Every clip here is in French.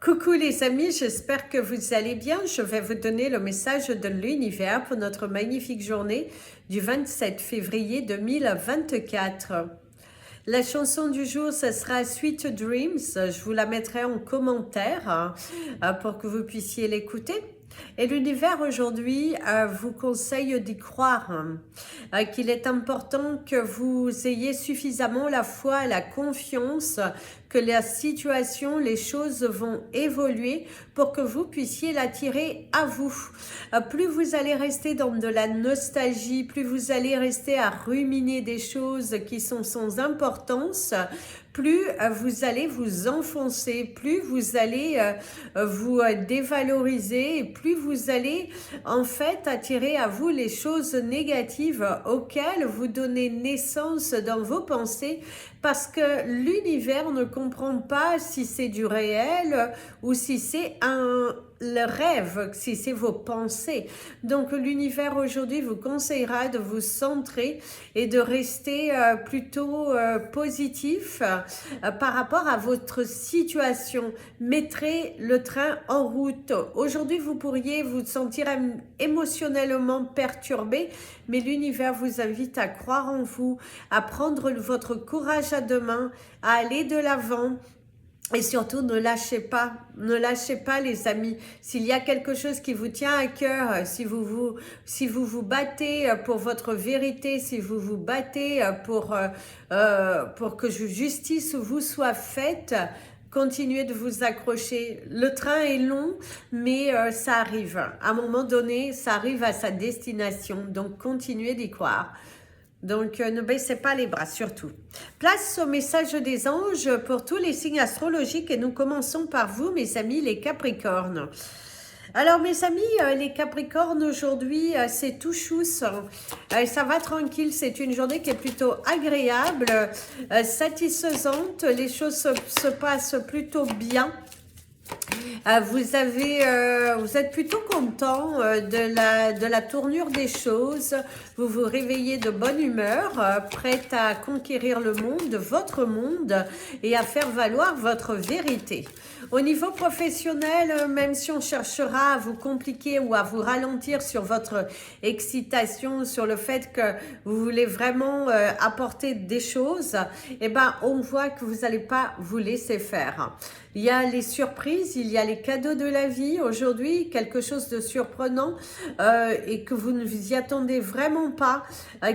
Coucou les amis, j'espère que vous allez bien. Je vais vous donner le message de l'univers pour notre magnifique journée du 27 février 2024. La chanson du jour, ce sera Sweet Dreams. Je vous la mettrai en commentaire pour que vous puissiez l'écouter. Et l'univers aujourd'hui vous conseille d'y croire, qu'il est important que vous ayez suffisamment la foi et la confiance que la situation, les choses vont évoluer pour que vous puissiez l'attirer à vous. Plus vous allez rester dans de la nostalgie, plus vous allez rester à ruminer des choses qui sont sans importance, plus vous allez vous enfoncer, plus vous allez vous dévaloriser, et plus vous allez en fait attirer à vous les choses négatives auxquelles vous donnez naissance dans vos pensées, parce que l'univers ne comprend pas si c'est du réel ou si c'est le rêve, si c'est vos pensées. Donc l'univers aujourd'hui vous conseillera de vous centrer et de rester plutôt positif par rapport à votre situation. Mettrez le train en route. Aujourd'hui vous pourriez vous sentir émotionnellement perturbé, mais l'univers vous invite à croire en vous, à prendre votre courage à deux mains, à aller de l'avant. Et surtout, ne lâchez pas les amis. S'il y a quelque chose qui vous tient à cœur, si vous vous battez pour votre vérité, si vous vous battez pour que justice vous soit faite, continuez de vous accrocher. Le train est long, mais ça arrive. À un moment donné, ça arrive à sa destination. Donc, continuez d'y croire. Donc, ne baissez pas les bras, surtout. Place au message des anges pour tous les signes astrologiques et nous commençons par vous, mes amis, les Capricornes. Alors, mes amis, les Capricornes, aujourd'hui, c'est tout chousse. Ça va tranquille, c'est une journée qui est plutôt agréable, satisfaisante. Les choses se passent plutôt bien. Vous êtes plutôt content de la tournure des choses. Vous vous réveillez de bonne humeur, prête à conquérir le monde, votre monde, et à faire valoir votre vérité. Au niveau professionnel, même si on cherchera à vous compliquer ou à vous ralentir sur votre excitation, sur le fait que vous voulez vraiment apporter des choses, eh ben, on voit que vous n'allez pas vous laisser faire. Il y a les surprises, il y a les cadeaux de la vie. Aujourd'hui, quelque chose de surprenant et que vous ne vous y attendez vraiment pas,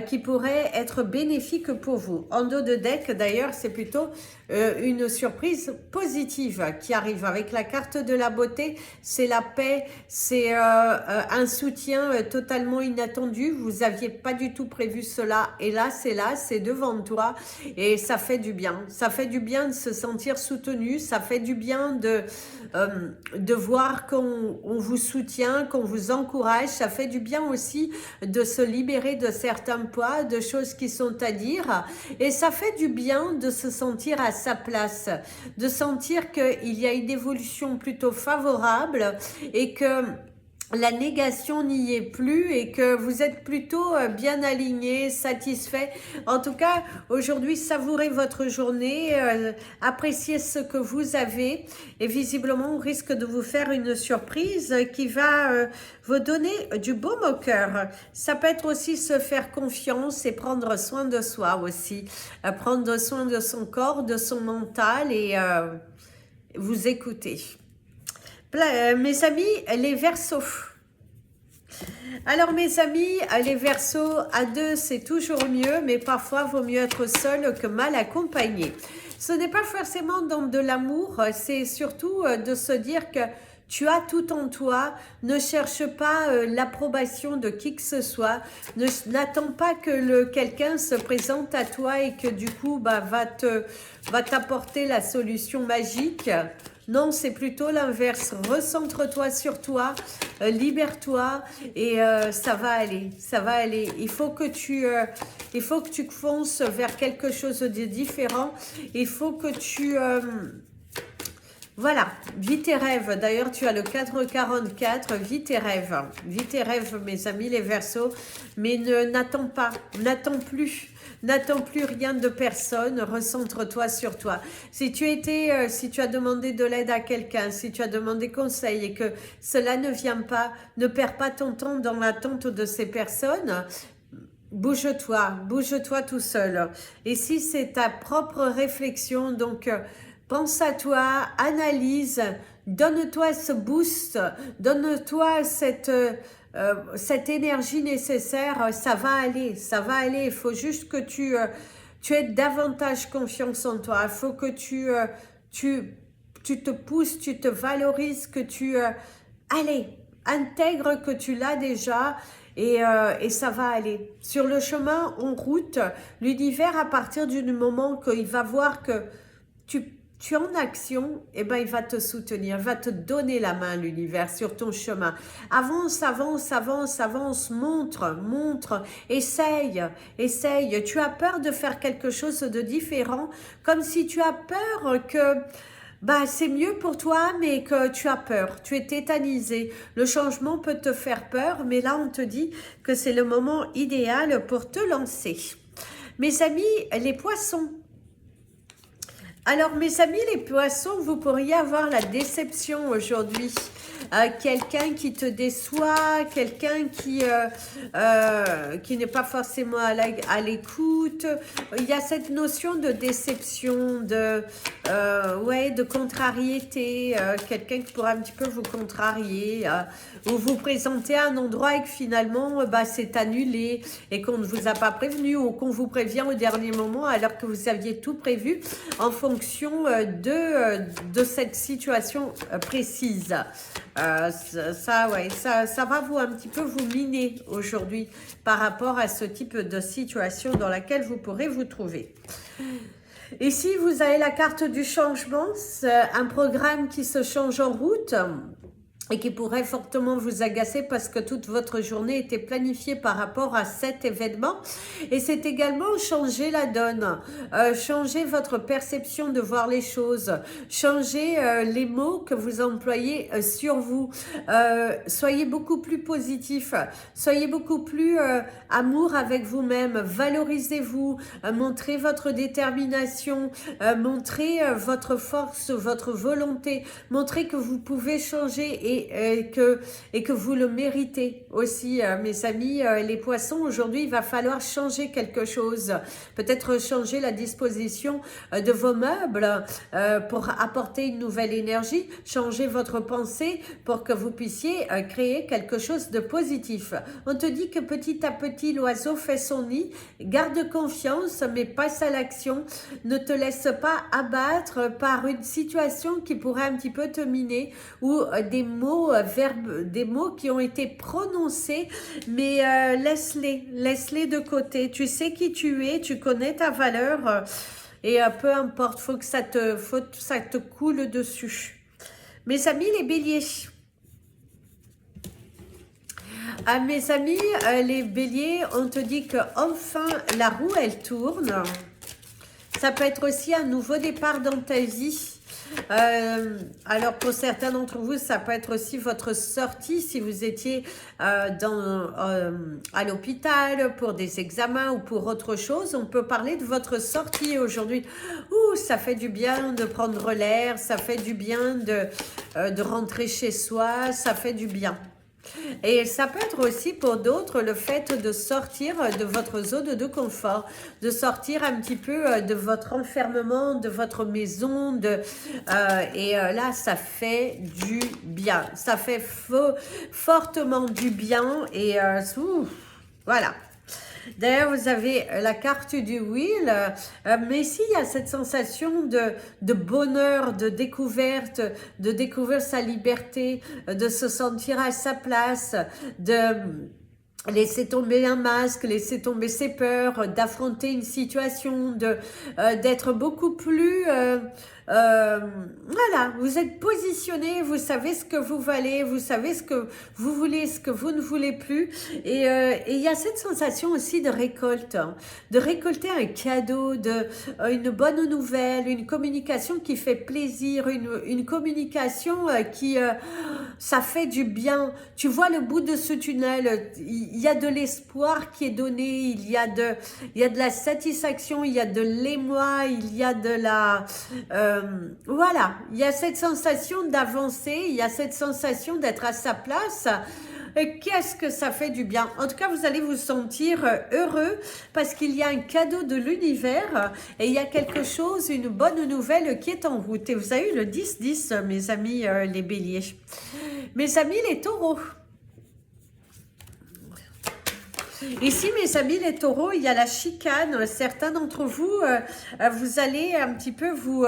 qui pourrait être bénéfique pour vous. En dos de deck, d'ailleurs, c'est plutôt une surprise positive qui arrive avec la carte de la beauté. C'est la paix, c'est un soutien totalement inattendu. Vous n'aviez pas du tout prévu cela et là, c'est devant toi et ça fait du bien. Ça fait du bien de se sentir soutenu, ça fait du bien de voir qu'on vous soutient, qu'on vous encourage. Ça fait du bien aussi de se libérer de certains poids, de choses qui sont à dire. Et ça fait du bien de se sentir à sa place, de sentir qu'il y a une évolution plutôt favorable et que la négation n'y est plus et que vous êtes plutôt bien aligné, satisfait. En tout cas, aujourd'hui, savourez votre journée, appréciez ce que vous avez et visiblement, on risque de vous faire une surprise qui va vous donner du baume au cœur. Ça peut être aussi se faire confiance et prendre soin de soi aussi, prendre soin de son corps, de son mental et vous écouter. Mes amis, les Verseaux. Alors mes amis, les Verseaux, à deux c'est toujours mieux, mais parfois vaut mieux être seul que mal accompagné. Ce n'est pas forcément dans de l'amour, c'est surtout de se dire que tu as tout en toi, ne cherche pas l'approbation de qui que ce soit, n'attends pas que quelqu'un se présente à toi et que du coup va t'apporter la solution magique. Non, c'est plutôt l'inverse. Recentre-toi sur toi, libère-toi et ça va aller, ça va aller. Il faut que tu fonces vers quelque chose de différent. Il faut que Voilà, vis tes rêves. D'ailleurs, tu as le 444, vis tes rêves. Vis tes rêves, mes amis, les Verseaux. Mais n'attends pas, n'attends plus. N'attends plus rien de personne, recentre-toi sur toi. Si tu étais, si tu as demandé de l'aide à quelqu'un, si tu as demandé conseil et que cela ne vient pas, ne perds pas ton temps dans l'attente de ces personnes. Bouge-toi tout seul. Et si c'est ta propre réflexion, donc pense à toi, analyse, donne-toi ce boost, donne-toi cette énergie nécessaire, ça va aller, ça va aller. Il faut juste que tu aies davantage confiance en toi. Il faut que tu te pousses, tu te valorises, que allez, intègre que tu l'as déjà et ça va aller. Sur le chemin, en route, l'univers, à partir du moment qu'il va voir que tu es en action, eh ben, il va te soutenir, va te donner la main, l'univers, sur ton chemin. Avance, avance, avance, avance, montre, essaye. Tu as peur de faire quelque chose de différent, comme si tu as peur que bah, c'est mieux pour toi, mais que tu as peur, tu es tétanisé. Le changement peut te faire peur, mais là, on te dit que c'est le moment idéal pour te lancer. Mes amis, les poissons. Alors, mes amis, les poissons, vous pourriez avoir la déception aujourd'hui. Quelqu'un qui te déçoit, quelqu'un qui n'est pas forcément à l'écoute. Il y a cette notion de déception, ouais, de contrariété, quelqu'un qui pourra un petit peu vous contrarier, ou vous présenter à un endroit et que finalement bah, c'est annulé et qu'on ne vous a pas prévenu ou qu'on vous prévient au dernier moment alors que vous aviez tout prévu en fonction de cette situation précise. Ouais, ça va un petit peu vous miner aujourd'hui par rapport à ce type de situation dans laquelle vous pourrez vous trouver. Ici, vous avez la carte du changement, un programme qui se change en route et qui pourrait fortement vous agacer parce que toute votre journée était planifiée par rapport à cet événement. Et c'est également changer la donne, changer votre perception de voir les choses, changer les mots que vous employez sur vous. Soyez beaucoup plus positif, soyez beaucoup plus amour avec vous-même, valorisez-vous, montrez votre détermination, montrez votre force, votre volonté, montrez que vous pouvez changer et que vous le méritez aussi, mes amis. Les poissons, aujourd'hui, il va falloir changer quelque chose. Peut-être changer la disposition de vos meubles pour apporter une nouvelle énergie, changer votre pensée pour que vous puissiez créer quelque chose de positif. On te dit que petit à petit, l'oiseau fait son nid. Garde confiance, mais passe à l'action. Ne te laisse pas abattre par une situation qui pourrait un petit peu te miner ou des mots, des mots qui ont été prononcés, mais laisse-les de côté. Tu sais qui tu es, tu connais ta valeur et peu importe, faut que ça te coule dessus. Mes amis, les béliers. Mes amis, les béliers, on te dit que enfin la roue, elle tourne. Ça peut être aussi un nouveau départ dans ta vie. Alors pour certains d'entre vous, ça peut être aussi votre sortie si vous étiez à l'hôpital pour des examens ou pour autre chose. On peut parler de votre sortie aujourd'hui. Ouh, ça fait du bien de prendre l'air, ça fait du bien de rentrer chez soi, ça fait du bien. Et ça peut être aussi pour d'autres le fait de sortir de votre zone de confort, de sortir un petit peu de votre enfermement, de votre maison, là ça fait du bien, ça fait fortement du bien et voilà. D'ailleurs, vous avez la carte du wheel, mais ici, il y a cette sensation de bonheur, de découvrir sa liberté, de se sentir à sa place, de laisser tomber un masque, laisser tomber ses peurs, d'affronter une situation, d'être beaucoup plus Voilà, vous êtes positionné, vous savez ce que vous valez, vous savez ce que vous voulez, ce que vous ne voulez plus. Et il y a cette sensation aussi de récolte, hein, de récolter un cadeau, une bonne nouvelle, une communication qui fait plaisir, une communication ça fait du bien. Tu vois le bout de ce tunnel, il y a de l'espoir qui est donné, il y a de la satisfaction, il y a de l'émoi, il y a de la... voilà, il y a cette sensation d'avancer, il y a cette sensation d'être à sa place. Qu'est-ce que ça fait du bien. En tout cas, vous allez vous sentir heureux parce qu'il y a un cadeau de l'univers et il y a quelque chose, une bonne nouvelle qui est en route. Et vous avez eu le 10-10, mes amis les béliers. Mes amis les taureaux. Ici, mes amis les taureaux, il y a la chicane. Certains d'entre vous, vous allez un petit peu vous...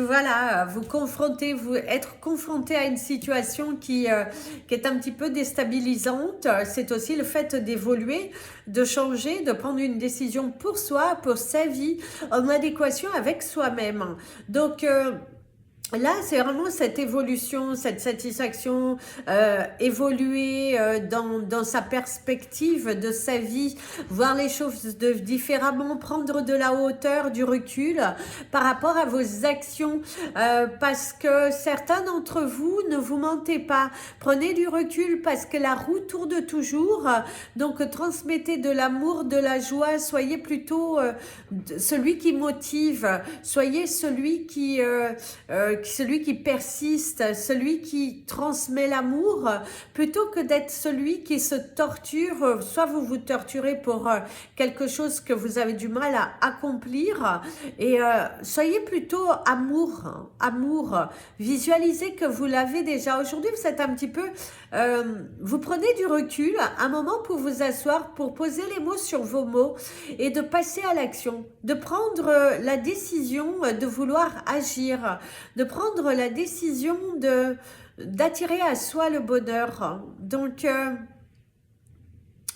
voilà, vous confronter, être confronté à une situation qui est un petit peu déstabilisante. C'est aussi le fait d'évoluer, de changer, de prendre une décision pour soi, pour sa vie, en adéquation avec soi-même. Donc, là, c'est vraiment cette évolution, cette satisfaction, évoluer dans sa perspective de sa vie, voir les choses différemment, prendre de la hauteur, du recul par rapport à vos actions, parce que certains d'entre vous, ne vous mentez pas, prenez du recul parce que la roue tourne toujours, donc transmettez de l'amour, de la joie, soyez plutôt celui qui motive, soyez celui qui persiste, celui qui transmet l'amour, plutôt que d'être celui qui se torture. Soit vous vous torturez pour quelque chose que vous avez du mal à accomplir, et soyez plutôt amour, hein, amour. Visualisez que vous l'avez déjà. Aujourd'hui, vous êtes un petit peu... vous prenez du recul, un moment pour vous asseoir, pour poser les mots sur vos mots et de passer à l'action, de prendre la décision de vouloir agir, de prendre la décision d'attirer à soi le bonheur. Donc,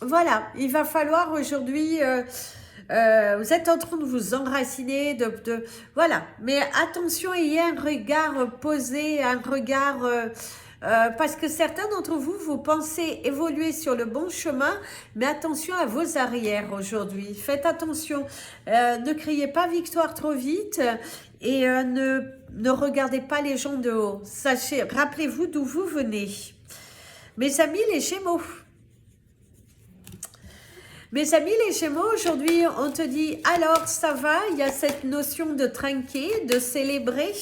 voilà, il va falloir aujourd'hui... vous êtes en train de vous enraciner, voilà. Mais attention, ayez un regard posé, un regard... parce que certains d'entre vous, vous pensez évoluer sur le bon chemin, mais attention à vos arrières aujourd'hui. Faites attention, ne criez pas victoire trop vite et ne regardez pas les gens de haut. Sachez, rappelez-vous d'où vous venez. Mes amis les Gémeaux. Mes amis les Gémeaux, aujourd'hui on te dit alors ça va, il y a cette notion de trinquer, de célébrer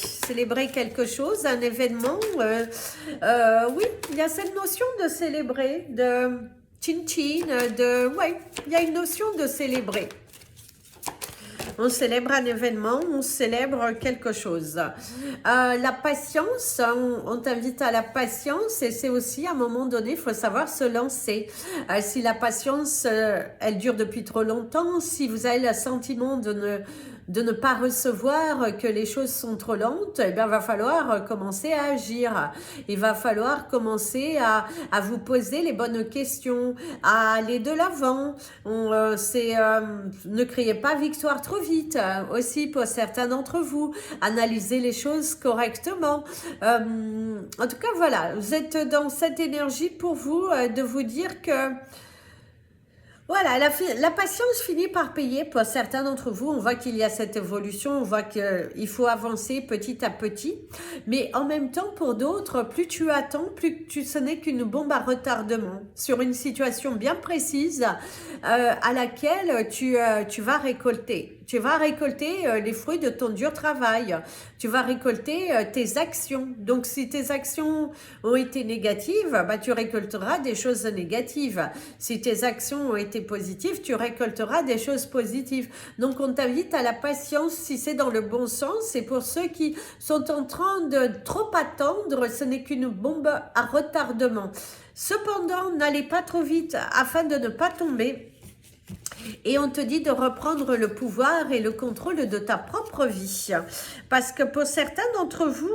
quelque chose, un événement, oui, il y a cette notion de célébrer, de chin-chin, ouais, il y a une notion de célébrer. On célèbre un événement, on célèbre quelque chose. La patience, on t'invite à la patience et c'est aussi à un moment donné, il faut savoir se lancer. Si la patience, elle dure depuis trop longtemps, si vous avez le sentiment de ne pas recevoir, que les choses sont trop lentes, eh bien, il va falloir commencer à agir. Il va falloir commencer à vous poser les bonnes questions, à aller de l'avant. Ne criez pas victoire trop vite. Aussi, pour certains d'entre vous, analysez les choses correctement. En tout cas, voilà, vous êtes dans cette énergie pour vous de vous dire que voilà, la patience finit par payer pour certains d'entre vous. On voit qu'il y a cette évolution, on voit qu'il faut avancer petit à petit. Mais en même temps, pour d'autres, plus tu attends, ce n'est qu'une bombe à retardement sur une situation bien précise à laquelle tu vas récolter. Tu vas récolter les fruits de ton dur travail. Tu vas récolter tes actions. Donc, si tes actions ont été négatives, bah, tu récolteras des choses négatives. Si tes actions ont été positives, tu récolteras des choses positives. Donc, on t'invite à la patience si c'est dans le bon sens. Et pour ceux qui sont en train de trop attendre, ce n'est qu'une bombe à retardement. Cependant, n'allez pas trop vite afin de ne pas tomber. Et on te dit de reprendre le pouvoir et le contrôle de ta propre vie. Parce que pour certains d'entre vous,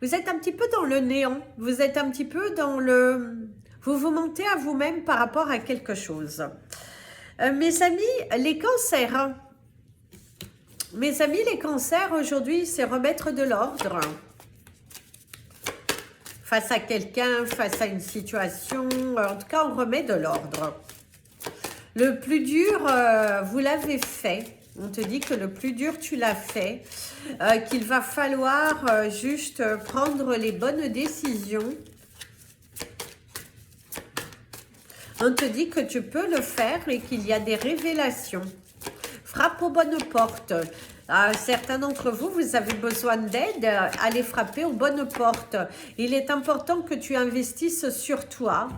vous êtes un petit peu dans le néant. Vous êtes un petit peu dans le... Vous vous mentez à vous-même par rapport à quelque chose. Mes amis, les cancers. Mes amis, les cancers, aujourd'hui, c'est remettre de l'ordre. Face à quelqu'un, face à une situation, en tout cas, on remet de l'ordre. Le plus dur, vous l'avez fait. On te dit que le plus dur, tu l'as fait. Qu'il va falloir juste prendre les bonnes décisions. On te dit que tu peux le faire et qu'il y a des révélations. Frappe aux bonnes portes. Certains d'entre vous, vous avez besoin d'aide, allez frapper aux bonnes portes. Il est important que tu investisses sur toi,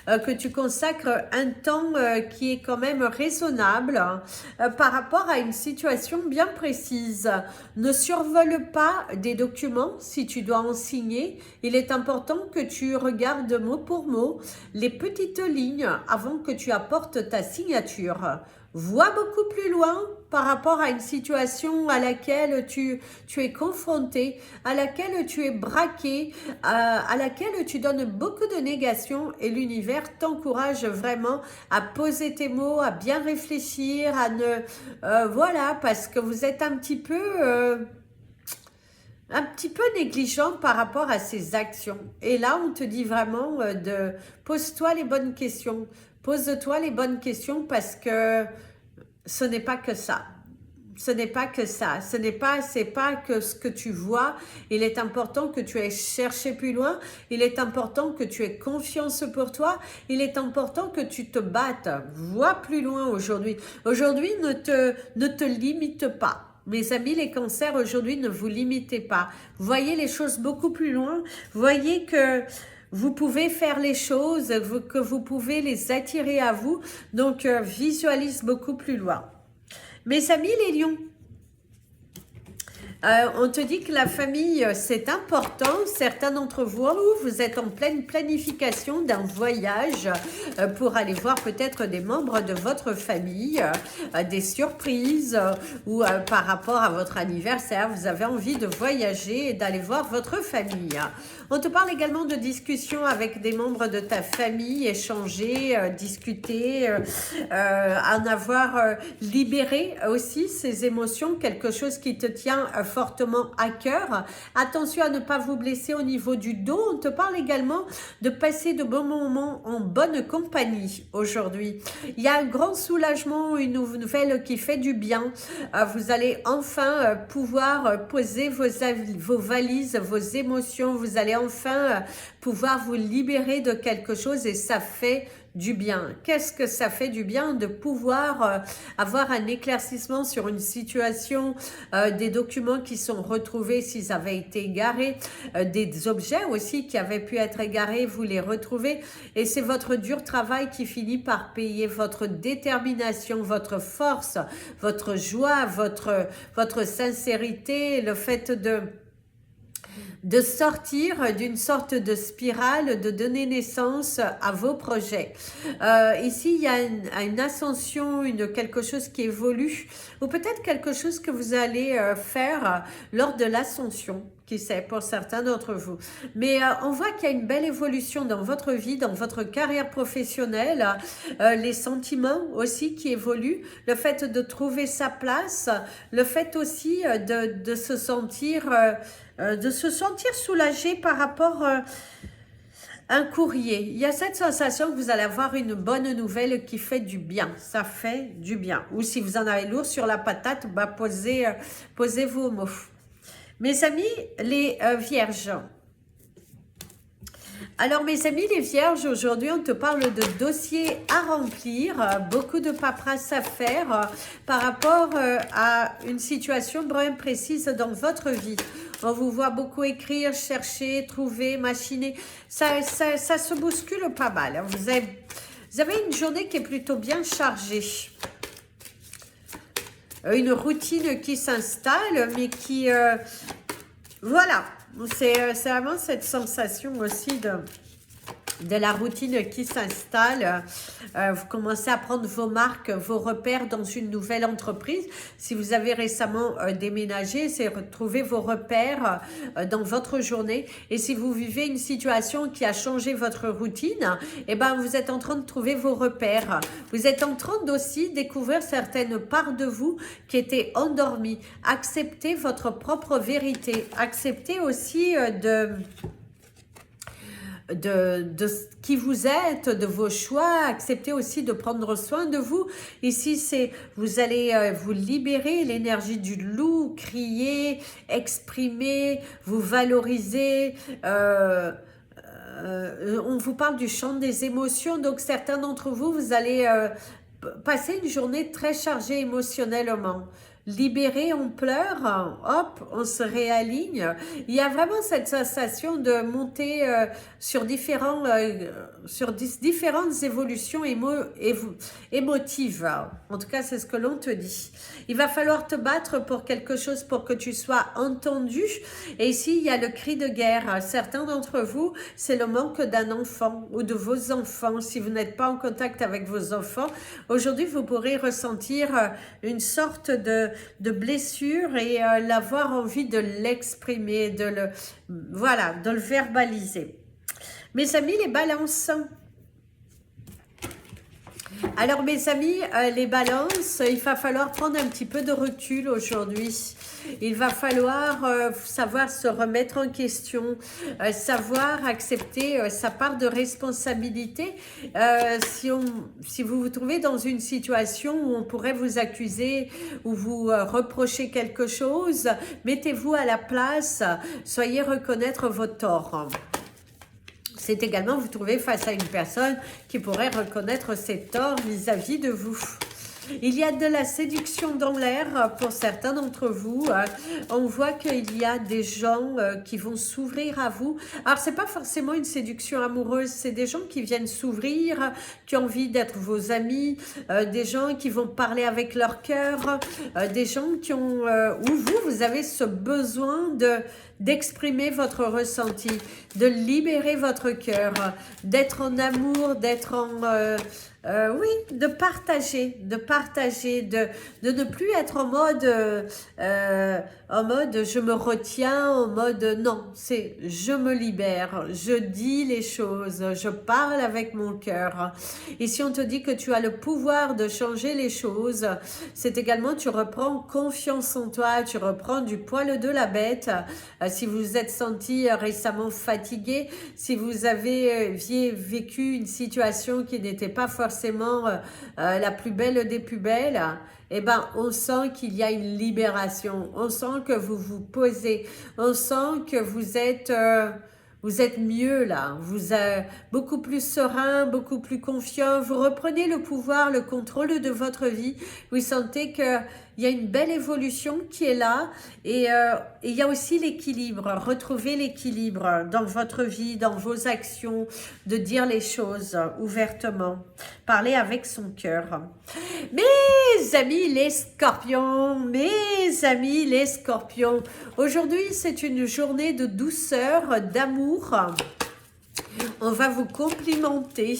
que tu consacres un temps qui est quand même raisonnable par rapport à une situation bien précise. Ne survole pas des documents si tu dois en signer. Il est important que tu regardes mot pour mot les petites lignes avant que tu apportes ta signature. Vois beaucoup plus loin par rapport à une situation à laquelle tu es confronté, à laquelle tu es braqué, à laquelle tu donnes beaucoup de négations et l'univers t'encourage vraiment à poser tes mots, à bien réfléchir, à ne... voilà, parce que vous êtes un petit peu négligent par rapport à ces actions. Et là, on te dit vraiment de pose-toi les bonnes questions. Pose-toi les bonnes questions parce que ce n'est pas que ça. Ce n'est pas que ça. C'est pas que ce que tu vois. Il est important que tu aies cherché plus loin. Il est important que tu aies confiance pour toi. Il est important que tu te battes. Vois plus loin aujourd'hui. Aujourd'hui, ne te limite pas. Mes amis, les cancers, aujourd'hui, ne vous limitez pas. Voyez les choses beaucoup plus loin. Voyez que vous pouvez faire les choses, que vous pouvez les attirer à vous. Donc, visualise beaucoup plus loin. Mes amis, les lions, on te dit que la famille, c'est important. Certains d'entre vous, vous êtes en pleine planification d'un voyage pour aller voir peut-être des membres de votre famille, des surprises ou par rapport à votre anniversaire, vous avez envie de voyager et d'aller voir votre famille. On te parle également de discussions avec des membres de ta famille, échanger, discuter, en avoir libéré aussi ces émotions, quelque chose qui te tient fortement à cœur. Attention à ne pas vous blesser au niveau du dos. On te parle également de passer de bons moments en bonne compagnie aujourd'hui. Il y a un grand soulagement, une nouvelle qui fait du bien. Vous allez enfin pouvoir poser vos valises, vos émotions. Vous allez enfin pouvoir vous libérer de quelque chose et ça fait du bien. Qu'est-ce que ça fait du bien de pouvoir avoir un éclaircissement sur une situation, des documents qui sont retrouvés s'ils avaient été égarés, des objets aussi qui avaient pu être égarés, vous les retrouvez et c'est votre dur travail qui finit par payer votre détermination, votre force, votre joie, votre sincérité, le fait de sortir d'une sorte de spirale, de donner naissance à vos projets. Ici, il y a une ascension, quelque chose qui évolue, ou peut-être quelque chose que vous allez faire lors de l'ascension, qui sait, pour certains d'entre vous. Mais on voit qu'il y a une belle évolution dans votre vie, dans votre carrière professionnelle, les sentiments aussi qui évoluent, le fait de trouver sa place, le fait aussi de se sentir soulagé par rapport à un courrier. Il y a cette sensation que vous allez avoir une bonne nouvelle qui fait du bien. Ça fait du bien. Ou si vous en avez lourd sur la patate, bah posez vos mots. Mes amis, les vierges. Alors mes amis les vierges, aujourd'hui on te parle de dossiers à remplir, beaucoup de paperasse à faire par rapport à une situation bien précise dans votre vie. On vous voit beaucoup écrire, chercher, trouver, machiner. Ça se bouscule pas mal. Vous avez une journée qui est plutôt bien chargée. Une routine qui s'installe, mais qui... voilà. C'est vraiment cette sensation aussi de la routine qui s'installe. Vous commencez à prendre vos marques, vos repères dans une nouvelle entreprise. Si vous avez récemment déménagé, c'est retrouver vos repères dans votre journée. Et si vous vivez une situation qui a changé votre routine, eh ben, vous êtes en train de trouver vos repères. Vous êtes en train d'aussi découvrir certaines parts de vous qui étaient endormies. Acceptez votre propre vérité. Acceptez aussi de qui vous êtes, de vos choix. Acceptez aussi de prendre soin de vous. Ici, c'est vous allez vous libérer l'énergie du loup, crier, exprimer, vous valoriser. On vous parle du chant des émotions. Donc, certains d'entre vous, vous allez passer une journée très chargée émotionnellement. Libéré, on pleure, hop, on se réaligne. Il y a vraiment cette sensation de monter sur différentes évolutions émotives. En tout cas, c'est ce que l'on te dit. Il va falloir te battre pour quelque chose pour que tu sois entendu. Et ici, il y a le cri de guerre. Certains d'entre vous, c'est le manque d'un enfant ou de vos enfants. Si vous n'êtes pas en contact avec vos enfants, aujourd'hui, vous pourrez ressentir une sorte de blessure et l'avoir envie de l'exprimer, de le verbaliser. Mes amis, les balances. Alors mes amis, les balances, il va falloir prendre un petit peu de recul aujourd'hui. Il va falloir savoir se remettre en question, savoir accepter sa part de responsabilité. Si vous vous trouvez dans une situation où on pourrait vous accuser ou vous reprocher quelque chose, mettez-vous à la place, soyez reconnaître vos torts. C'est également vous trouvez face à une personne qui pourrait reconnaître ses torts vis-à-vis de vous. Il y a de la séduction dans l'air pour certains d'entre vous. On voit qu'il y a des gens qui vont s'ouvrir à vous. Alors, c'est pas forcément une séduction amoureuse, c'est des gens qui viennent s'ouvrir, qui ont envie d'être vos amis, des gens qui vont parler avec leur cœur, des gens qui ont, où vous avez ce besoin d'exprimer votre ressenti, de libérer votre cœur, d'être en amour, d'être en... oui, de partager, de ne plus être en mode je me retiens, en mode non, c'est je me libère, je dis les choses, je parle avec mon cœur. Et si on te dit que tu as le pouvoir de changer les choses, c'est également tu reprends confiance en toi, tu reprends du poil de la bête. Si vous vous êtes senti récemment fatigué, si vous avez vécu une situation qui n'était pas forcément la plus belle des plus belles, eh ben, on sent qu'il y a une libération, on sent que vous vous posez, on sent que vous êtes mieux là, vous êtes beaucoup plus serein, beaucoup plus confiant, vous reprenez le pouvoir, le contrôle de votre vie, vous sentez que il y a une belle évolution qui est là et il y a aussi l'équilibre, retrouver l'équilibre dans votre vie, dans vos actions, de dire les choses ouvertement, parler avec son cœur. Mes amis les scorpions, aujourd'hui c'est une journée de douceur, d'amour. On va vous complimenter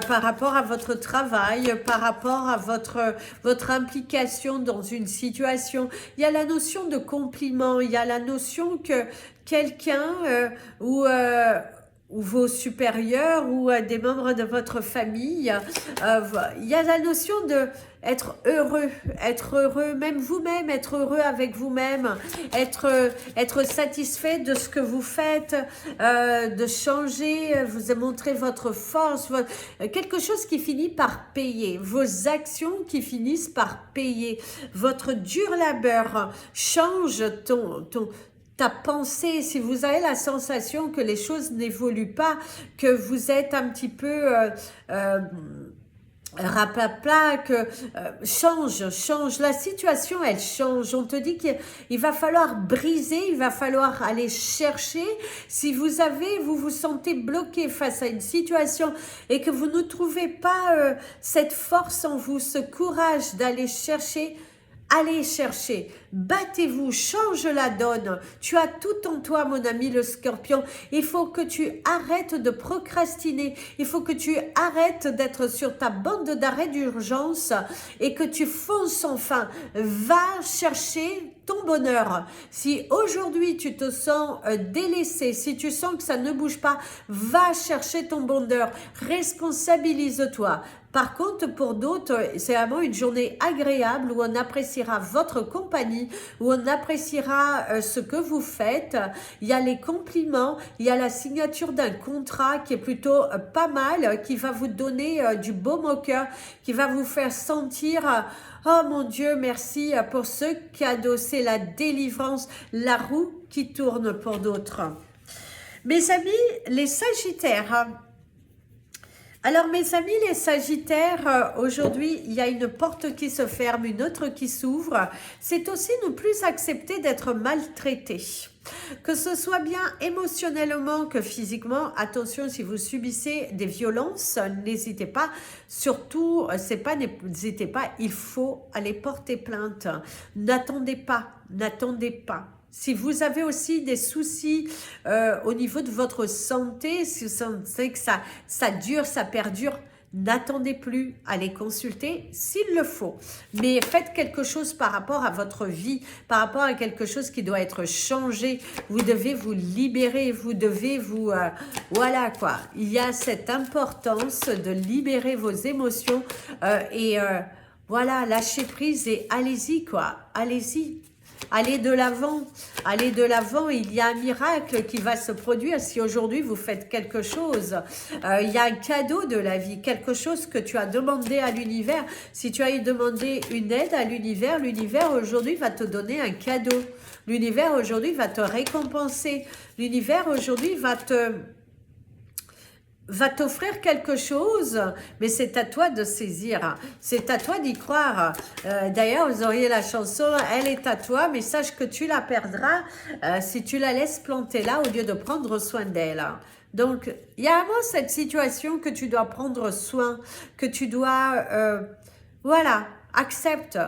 par rapport à votre travail, par rapport à votre implication dans une situation. Il y a la notion de compliment, il y a la notion que quelqu'un ou vos supérieurs ou des membres de votre famille, il y a la notion de être heureux, même vous-même, être heureux avec vous-même, être satisfait de ce que vous faites, de changer, vous montrer votre force, quelque chose qui finit par payer, vos actions qui finissent par payer, votre dur labeur change ta pensée. Si vous avez la sensation que les choses n'évoluent pas, que vous êtes un petit peu rapapla, que change, la situation elle change, on te dit qu'il va falloir briser, il va falloir aller chercher. Si vous vous sentez bloqué face à une situation et que vous ne trouvez pas cette force en vous, ce courage d'aller chercher Allez chercher, battez-vous, change la donne. Tu as tout en toi, mon ami le Scorpion. Il faut que tu arrêtes de procrastiner. Il faut que tu arrêtes d'être sur ta bande d'arrêt d'urgence et que tu fonces enfin. Va chercher ton bonheur. Si aujourd'hui tu te sens délaissé, si tu sens que ça ne bouge pas, va chercher ton bonheur. Responsabilise-toi. Par contre, pour d'autres, c'est vraiment une journée agréable où on appréciera votre compagnie, où on appréciera ce que vous faites. Il y a les compliments, il y a la signature d'un contrat qui est plutôt pas mal, qui va vous donner du baume au cœur, qui va vous faire sentir oh mon Dieu, merci pour ce cadeau. C'est la délivrance, la roue qui tourne pour d'autres. Mes amis, les Sagittaires. Alors mes amis les Sagittaires, aujourd'hui il y a une porte qui se ferme, une autre qui s'ouvre. C'est aussi ne plus accepter d'être maltraité. Que ce soit bien émotionnellement que physiquement, attention si vous subissez des violences, n'hésitez pas, surtout, n'hésitez pas, il faut aller porter plainte. N'attendez pas, n'attendez pas. Si vous avez aussi des soucis au niveau de votre santé, si vous sentez que ça dure, ça perdure, n'attendez plus, allez consulter s'il le faut. Mais faites quelque chose par rapport à votre vie, par rapport à quelque chose qui doit être changé. Vous devez vous libérer, vous devez vous... voilà quoi, il y a cette importance de libérer vos émotions voilà, lâchez prise et allez-y quoi, allez-y. Allez de l'avant, il y a un miracle qui va se produire si aujourd'hui vous faites quelque chose. Il y a un cadeau de la vie, quelque chose que tu as demandé à l'univers. Si tu as demandé une aide à l'univers, l'univers aujourd'hui va te donner un cadeau. L'univers aujourd'hui va te récompenser. L'univers aujourd'hui va t'offrir quelque chose, mais c'est à toi de saisir, c'est à toi d'y croire. D'ailleurs, vous auriez la chanson « Elle est à toi, mais sache que tu la perdras si tu la laisses planter là au lieu de prendre soin d'elle. » Donc, il y a vraiment cette situation que tu dois prendre soin, que tu dois... voilà, accepte,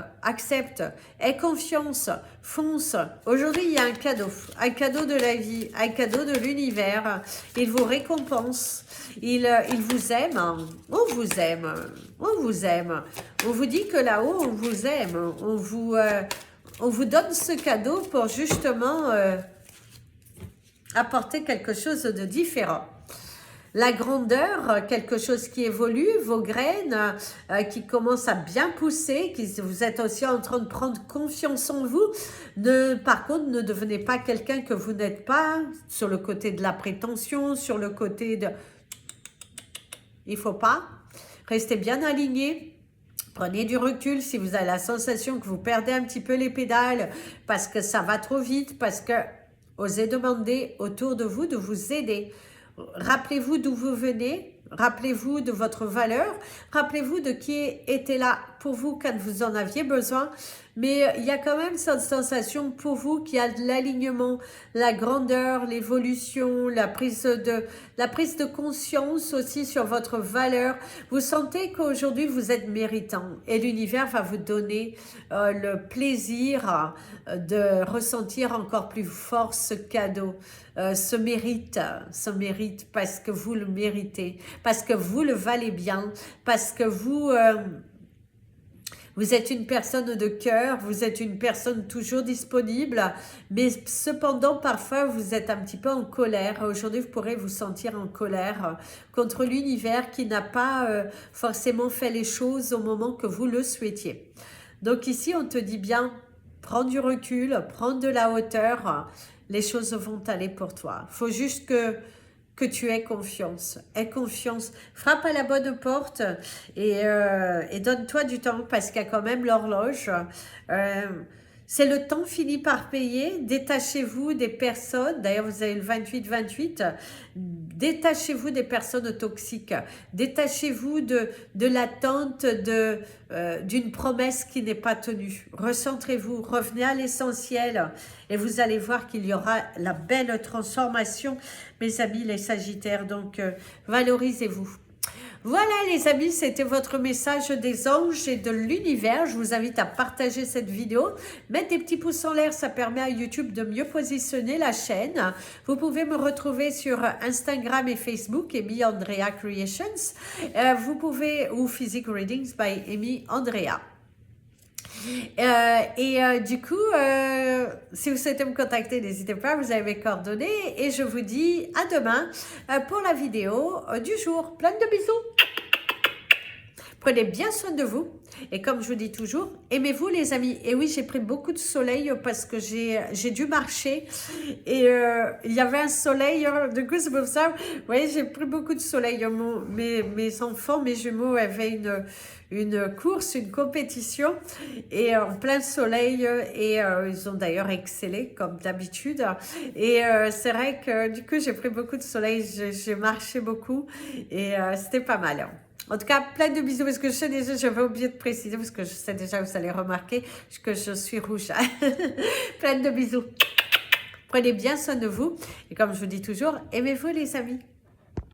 aie confiance, fonce. Aujourd'hui, il y a un cadeau de la vie, un cadeau de l'univers. Il vous récompense, il vous aime, on vous aime, on vous aime. On vous dit que là-haut, on vous aime, on vous donne ce cadeau pour justement apporter quelque chose de différent. La grandeur, quelque chose qui évolue, vos graines qui commencent à bien pousser, vous êtes aussi en train de prendre confiance en vous. Par contre, ne devenez pas quelqu'un que vous n'êtes pas, sur le côté de la prétention, sur le côté de... Il ne faut pas. Restez bien aligné. Prenez du recul si vous avez la sensation que vous perdez un petit peu les pédales parce que ça va trop vite, parce que osez demander autour de vous de vous aider. Rappelez-vous d'où vous venez, rappelez-vous de votre valeur, rappelez-vous de qui était là pour vous quand vous en aviez besoin. Mais il y a quand même cette sensation pour vous qu'il y a de l'alignement, la grandeur, l'évolution, la prise de conscience aussi sur votre valeur. Vous sentez qu'aujourd'hui vous êtes méritant et l'univers va vous donner le plaisir de ressentir encore plus fort ce cadeau. Ce mérite parce que vous le méritez, parce que vous le valez bien, parce que vous êtes une personne de cœur, vous êtes une personne toujours disponible, mais cependant parfois vous êtes un petit peu en colère. Aujourd'hui vous pourrez vous sentir en colère contre l'univers qui n'a pas forcément fait les choses au moment que vous le souhaitiez. Donc ici on te dit bien, prends du recul, prends de la hauteur, les choses vont aller pour toi. Il faut juste que tu aies confiance. Aie confiance. Frappe à la bonne porte et donne-toi du temps parce qu'il y a quand même l'horloge. C'est le temps fini par payer. Détachez-vous des personnes. D'ailleurs, vous avez le 28-28. Détachez-vous des personnes toxiques. Détachez-vous de l'attente d'une promesse qui n'est pas tenue. Recentrez-vous. Revenez à l'essentiel. Et vous allez voir qu'il y aura la belle transformation, mes amis les Sagittaires. Donc, valorisez-vous. Voilà les amis, c'était votre message des anges et de l'univers. Je vous invite à partager cette vidéo, mettre des petits pouces en l'air, ça permet à YouTube de mieux positionner la chaîne. Vous pouvez me retrouver sur Instagram et Facebook, Amy Andrea Creations. Vous pouvez, ou Physique Readings by Amy Andrea. Du coup, si vous souhaitez me contacter, n'hésitez pas, vous avez mes coordonnées et je vous dis à demain pour la vidéo du jour. Plein de bisous. Prenez bien soin de vous et comme je vous dis toujours, aimez-vous les amis. Et oui, j'ai pris beaucoup de soleil parce que j'ai dû marcher et il y avait un soleil, du coup c'est pour ça, vous voyez, j'ai pris beaucoup de soleil. Mes enfants, mes jumeaux avaient une course, une compétition et en plein soleil et ils ont d'ailleurs excellé comme d'habitude et c'est vrai que du coup j'ai pris beaucoup de soleil, j'ai marché beaucoup et c'était pas mal. En tout cas, plein de bisous, parce que je sais déjà, j'avais oublié de préciser, parce que je sais déjà, vous allez remarquer que je suis rouge. Plein de bisous. Prenez bien soin de vous. Et comme je vous dis toujours, aimez-vous les amis.